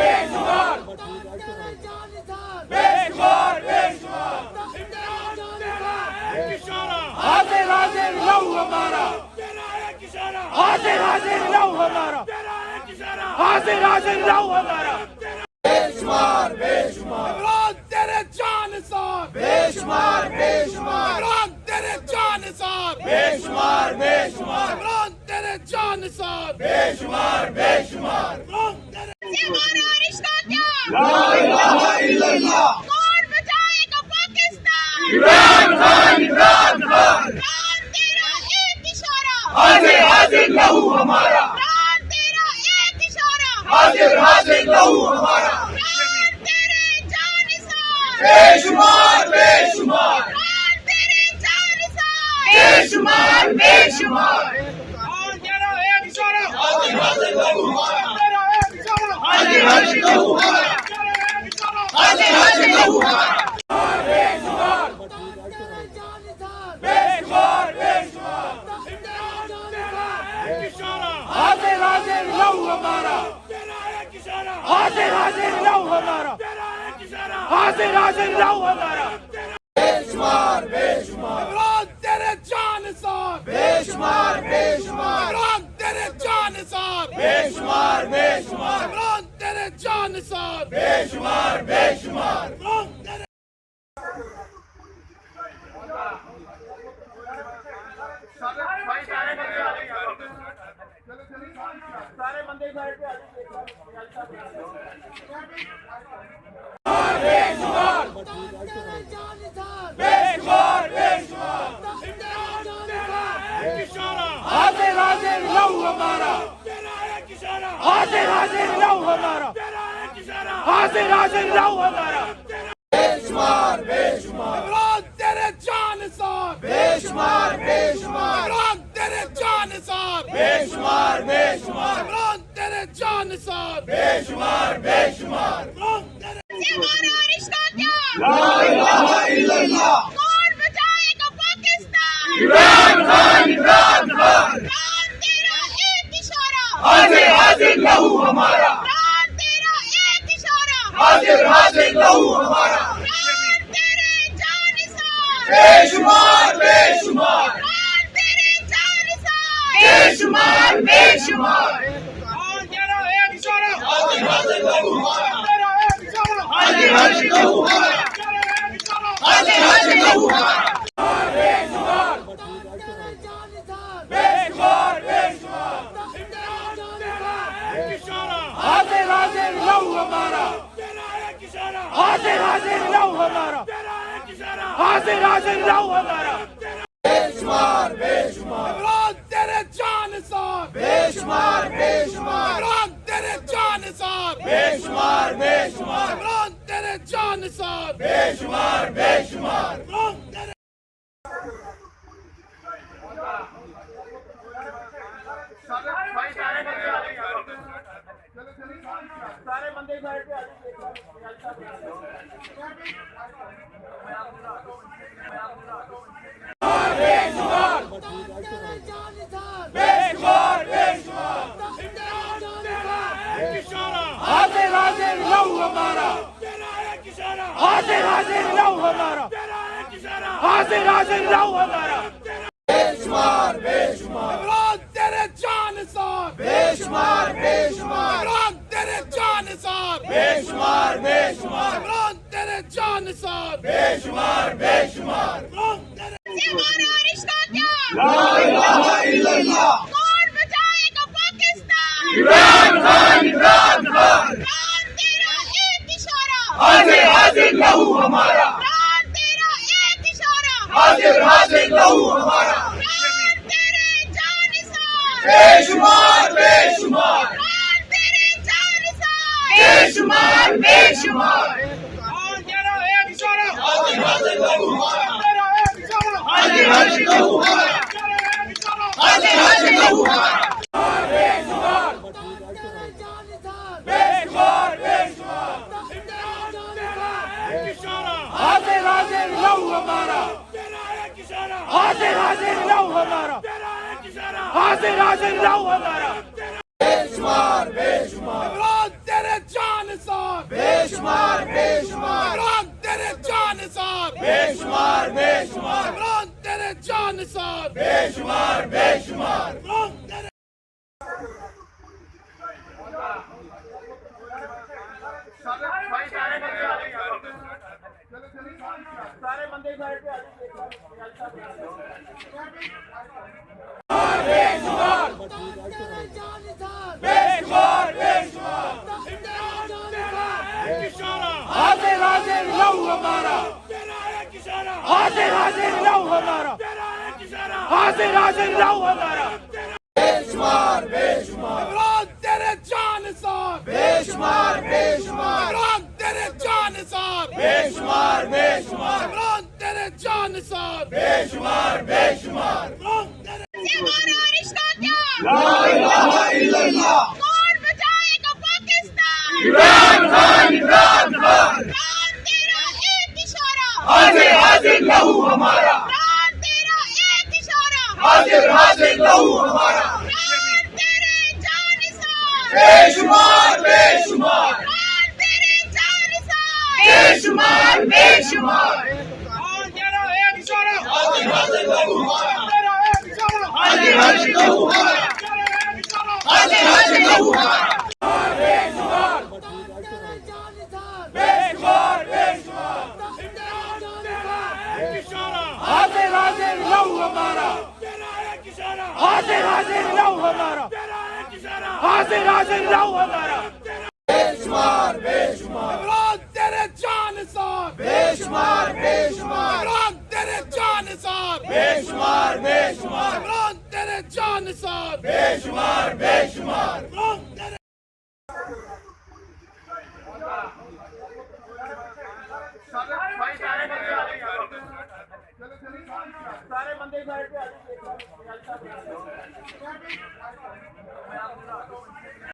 बेशुमार हाजिर हाजिर लहू हमारा हाजिर हाजिर लहू हमारा हाजिर हाजिर लहू हमारा बेशुमार बेशुमार इमरान तेरे जान निसार बेशुमार बेशुमार इमरान तेरे जान निसार बेशुमार बेशुमार इमरान तेरे जान निसार बेशुमार बेशुमार से हमारा रिश्ता क्या? ला इलाहा इल्लल्लाह कौन बचाएगा पाकिस्तान? इमरान खान इमरान खान इमरान तेरा एक इशारा, हाजिर हाजिर लहू हमारा इमरान तेरा एक इशारा, हाजिर हाजिर लहू हमारा इमरान तेरे जान निसार, बेशुमार बेशुमार इमरान तेरे जान निसार, बेशुमार बेशुमार हाजिर हाजिर लहू हमारा तेरा एक इशारा हाजिर हाजिर लहू हमारा हाजिर हाजिर लहू हमारा बेशुमार हाजिर हाजिर लहू हमारा हाजिर हाजिर लहू हमारा हाजिर हाजिर लहू हमारा बेशुमार बेशुमार इमरान तेरे जान निसार बेशुमार बेशुमार इमरान तेरे जान निसार बेशुमार बेशुमार इमरान तेरे जान निसार बेशुमार बेशुमार इमरान तेरे हाजिर हाजिर लहू हमारा, हाजिर हाजिर लहू हमारा, हाजिर हाजिर लहू हमारा। बेशुमार बेशुमार इमरान तेरे जान निसार, बेशुमार बेशुमार इमरान तेरे जान निसार, बेशुमार बेशुमार इमरान तेरे जान निसार, बेशुमार बेशुमार इमरान तेरे से हमारा रिश्ता क्या? ला इलाहा इल्लल्लाह कौन बचाएगा पाकिस्तान? इमरान खान इमरान खान प्राण तेरा एक इशारा, हाजिर हाजिर लहू हमारा, प्राण तेरा एक इशारा, हाजिर हाजिर लहू हमारा, प्राण तेरे जान निसार, बेशुमार बेशुमार प्राण तेरे जान निसार। बेशुमार बेशुमार हाजिर हाजिर लहू हमारा, हाजिर हाजिर लहू हमारा, तेरा एक इशारा, हाजिर हाजिर लहू हमारा, तेरा एक इशारा। हाजिर हाजिर लहू हमारा, बेशुमार बेशुमार बेशुमार, हाजिर हाजिर लहू हमारा, हाजिर हाजिर लहू हमारा, हाजिर हाजिर लहू हमारा। बेशुमार बेशुमार इमरान तेरे जान निसार, बेशुमार बेशुमार इमरान तेरे जान निसार, बेशुमार बेशुमार इमरान तेरे जान निसार, बेशुमार बेशुमार इमरान तेरे बेशुमार बेशुमार, हाजिर हाजिर लहू हमारा, हाजिर हाजिर लहू हमारा, हाजिर हाजिर लहू हमारा। बेशुमार बेशुमार इमरान तेरे जान निसार, बेशुमार बेशुमार इमरान तेरे जान निसार, बेशुमार बेशुमार इमरान तेरे जान निसार, बेशुमार बेशुमार इमरान तेरे से हमारा रिश्ता क्या? ला इलाहा इल्लल्लाह कौन बचाएगा पाकिस्तान? इमरान खान इमरान खान प्राण तेरा एक इशारा, हाजिर हाजिर लहू हमारा, प्राण तेरा एक इशारा, हाजिर हाजिर लहू हमारा, प्राण तेरे जान निसार, बेशुमार बेशुमार प्राण तेरे जान निसार। बेशुमार बेशुमार हाजिर हाजिर लहू हमारा, तेरा एक इशारा, हाजिर हाजिर लहू हमारा, तेरा एक इशारा। हाजिर हाजिर लहू हमारा, बेशुमार बेशुमार बेशुमार, हाजिर हाजिर लहू हमारा, हाजिर हाजिर लहू हमारा, हाजिर हाजिर लहू हमारा। बेशुमार बेशुमार इमरान तेरे जान निसार, बेशुमार बेशुमार इमरान तेरे जान निसार, बेशुमार बेशुमार इमरान तेरे जान निसार, बेशुमार बेशुमार इमरान तेरे बेशुमार बेशुमार, हाजिर हाजिर लहू हमारा, हाजिर हाजिर लहू हमारा, हाजिर हाजिर लहू हमारा। बेशुमार बेशुमार इमरान तेरे जान निसार, बेशुमार बेशुमार इमरान तेरे जान निसार, बेशुमार बेशुमार इमरान तेरे जान निसार, बेशुमार बेशुमार इमरान तेरे से हमारा रिश्ता क्या? ला इलाहा इल्लल्लाह कौन बचाएगा पाकिस्तान? इमरान खान इमरान खान प्राण तेरा एक इशारा, हाजिर हाजिर लहू हमारा, प्राण तेरा एक इशारा, हाजिर हाजिर लहू हमारा, प्राण तेरे जान निसार, बेशुमार बेशुमार प्राण तेरे जान निसार। बेशुमार बेशुमार हाजिर हाजिर लहू हमारा, तेरा एक इशारा, हाजिर हाजिर लहू हमारा, तेरा एक इशारा। हाजिर हाजिर लहू हमारा, बेशुमार बेशुमार बेशुमार, हाजिर हाजिर लहू हमारा, हाजिर हाजिर लहू हमारा, हाजिर हाजिर लहू हमारा। बेशुमार बेशुमार इमरान तेरे जान निसार, बेशुमार बेशुमार इमरान तेरे जान निसार, बेशुमार बेशुमार इमरान तेरे जानिसार बेशुमार बेशुमार रंग